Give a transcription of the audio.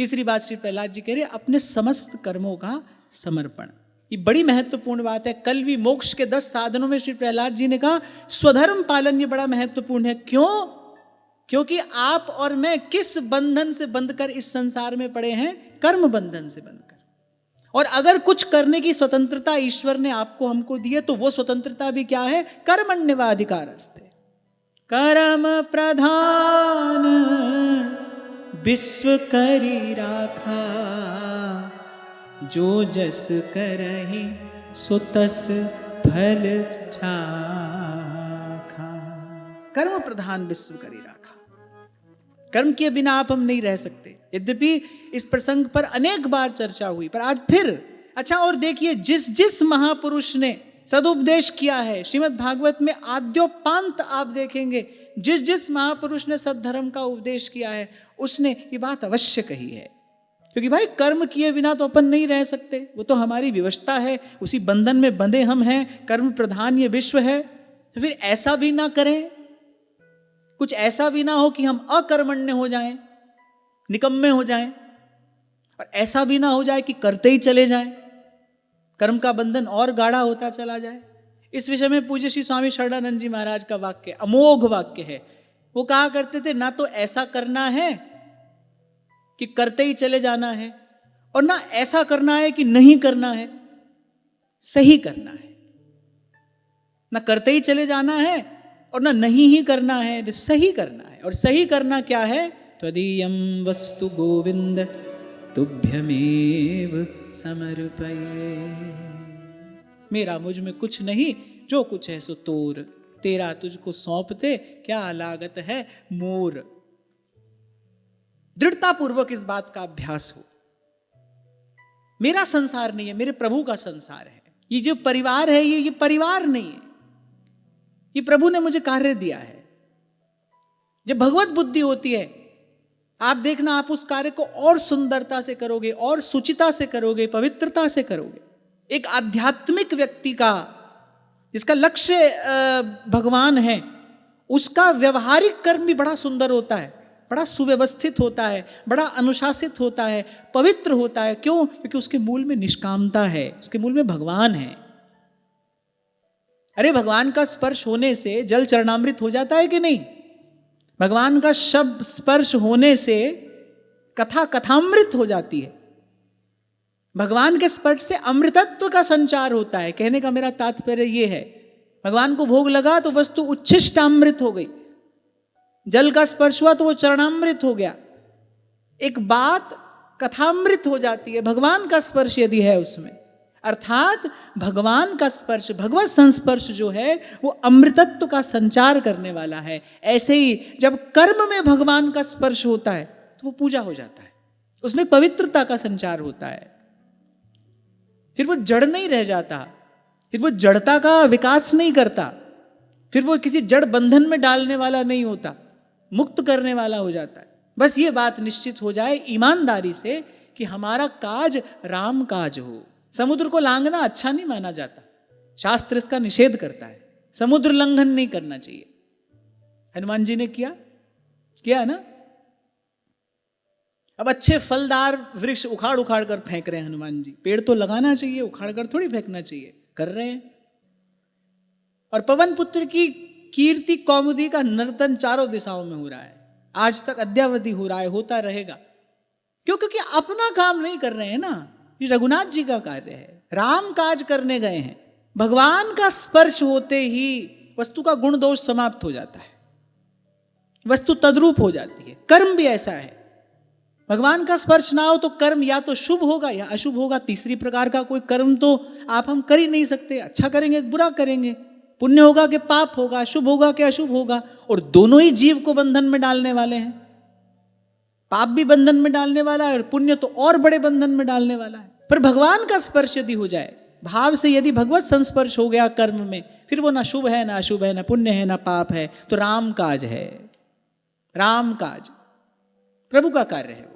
तीसरी बात श्री प्रहलाद जी कह रहे अपने समस्त कर्मों का समर्पण। ये बड़ी महत्वपूर्ण बात है। कल भी मोक्ष के 10 साधनों में श्री प्रहलाद जी ने कहा स्वधर्म पालन ये बड़ा महत्वपूर्ण है। क्यों? क्योंकि आप और मैं किस बंधन से बंधकर इस संसार में पड़े हैं? कर्म बंधन से बंधकर। और अगर कुछ करने की स्वतंत्रता ईश्वर ने आपको हमको दी है तो वो स्वतंत्रता भी क्या है? कर्मण्यवाधिकारस्ते। कर्म प्रधान विश्व करी राखा, जो जस करहि सो तस फल चाखा। कर्म प्रधान विश्व करी राखा। कर्म के बिना आप हम नहीं रह सकते। यद्यपि इस प्रसंग पर अनेक बार चर्चा हुई, पर आज फिर अच्छा। और देखिए, जिस जिस महापुरुष ने सदुपदेश किया है, श्रीमद् भागवत में आद्योपांत आप देखेंगे, जिस जिस महापुरुष ने सद्धर्म का उपदेश किया है उसने ये बात अवश्य कही है। क्योंकि भाई कर्म किए बिना तो अपन नहीं रह सकते, वो तो हमारी विवशता है, उसी बंधन में बंधे हम हैं। कर्म प्रधान ये विश्व है, तो फिर ऐसा भी ना करें, कुछ ऐसा भी ना हो कि हम अकर्मण्य हो जाएं, निकम्मे हो जाएं, और ऐसा भी ना हो जाए कि करते ही चले जाएं, कर्म का बंधन और गाढ़ा होता चला जाए। इस विषय में पूज्य श्री स्वामी शरणानंद जी महाराज का वाक्य अमोघ वाक्य है। वो कहा करते थे, ना तो ऐसा करना है कि करते ही चले जाना है, और ना ऐसा करना है कि नहीं करना है, सही करना है। ना करते ही चले जाना है और ना नहीं ही करना है, सही करना है। और सही करना क्या है? त्वदीयं वस्तु गोविंद तुभ्यमेव समर्पये। मेरा मुझ में कुछ नहीं, जो कुछ है सो तोर, तेरा तुझको सौंपते क्या लागत है मोर। दृढ़ता पूर्वक इस बात का अभ्यास हो। मेरा संसार नहीं है, मेरे प्रभु का संसार है। ये जो परिवार है ये परिवार नहीं है, ये प्रभु ने मुझे कार्य दिया है। जब भगवत बुद्धि होती है, आप देखना, आप उस कार्य को और सुंदरता से करोगे, और सुचिता से करोगे, पवित्रता से करोगे। एक आध्यात्मिक व्यक्ति का, जिसका लक्ष्य भगवान है, उसका व्यवहारिक कर्म भी बड़ा सुंदर होता है, बड़ा सुव्यवस्थित होता है, बड़ा अनुशासित होता है, पवित्र होता है। क्यों? क्योंकि उसके मूल में निष्कामता है, उसके मूल में भगवान है। अरे भगवान का स्पर्श होने से जल चरणामृत हो जाता है कि नहीं? भगवान का शब्द स्पर्श होने से कथा कथामृत हो जाती है। भगवान के स्पर्श से अमृतत्व का संचार होता है। कहने का मेरा तात्पर्य यह है, भगवान को भोग लगा तो वस्तु उच्छिष्टामृत हो गई, जल का स्पर्श हुआ तो वो चरणामृत हो गया। एक बात कथामृत हो जाती है भगवान का स्पर्श यदि है उसमें। अर्थात भगवान का स्पर्श, भगवत संस्पर्श जो है वो अमृतत्व का संचार करने वाला है। ऐसे ही जब कर्म में भगवान का स्पर्श होता है तो वो पूजा हो जाता है, उसमें पवित्रता का संचार होता है। फिर वो जड़ नहीं रह जाता, फिर वो जड़ता का विकास नहीं करता, फिर वो किसी जड़ बंधन में डालने वाला नहीं होता, मुक्त करने वाला हो जाता है। बस ये बात निश्चित हो जाए ईमानदारी से कि हमारा काज राम काज हो। समुद्र को लांघना अच्छा नहीं माना जाता, शास्त्र इसका निषेध करता है। समुद्र लंघन नहीं करना चाहिए। हनुमान जी ने किया ना। अब अच्छे फलदार वृक्ष उखाड़ उखाड़ कर फेंक रहे हैं हनुमान जी। पेड़ तो लगाना चाहिए, उखाड़ कर थोड़ी फेंकना चाहिए, कर रहे हैं। और पवन पुत्र की कीर्ति कौमुदी का नर्तन चारों दिशाओं में हो रहा है, आज तक अद्यावधि हो रहा है, होता रहेगा। क्यों? क्योंकि अपना काम नहीं कर रहे हैं ना, ये रघुनाथ जी का कार्य है, राम काज करने गए हैं। भगवान का स्पर्श होते ही वस्तु का गुण दोष समाप्त हो जाता है, वस्तु तद्रूप हो जाती है। कर्म भी ऐसा है, भगवान का स्पर्श ना हो तो कर्म या तो शुभ होगा या अशुभ होगा। तीसरी प्रकार का कोई कर्म तो आप हम कर ही नहीं सकते। अच्छा करेंगे बुरा करेंगे, पुण्य होगा कि पाप होगा, शुभ होगा कि अशुभ होगा। और दोनों ही जीव को बंधन में डालने वाले हैं। पाप भी बंधन में डालने वाला है और पुण्य तो और बड़े बंधन में डालने वाला है। पर भगवान का स्पर्श यदि हो जाए, भाव से यदि भगवत संस्पर्श हो गया कर्म में, फिर वो ना शुभ है ना अशुभ है, ना पुण्य है ना पाप है, तो राम काज है। राम काज प्रभु का कार्य है।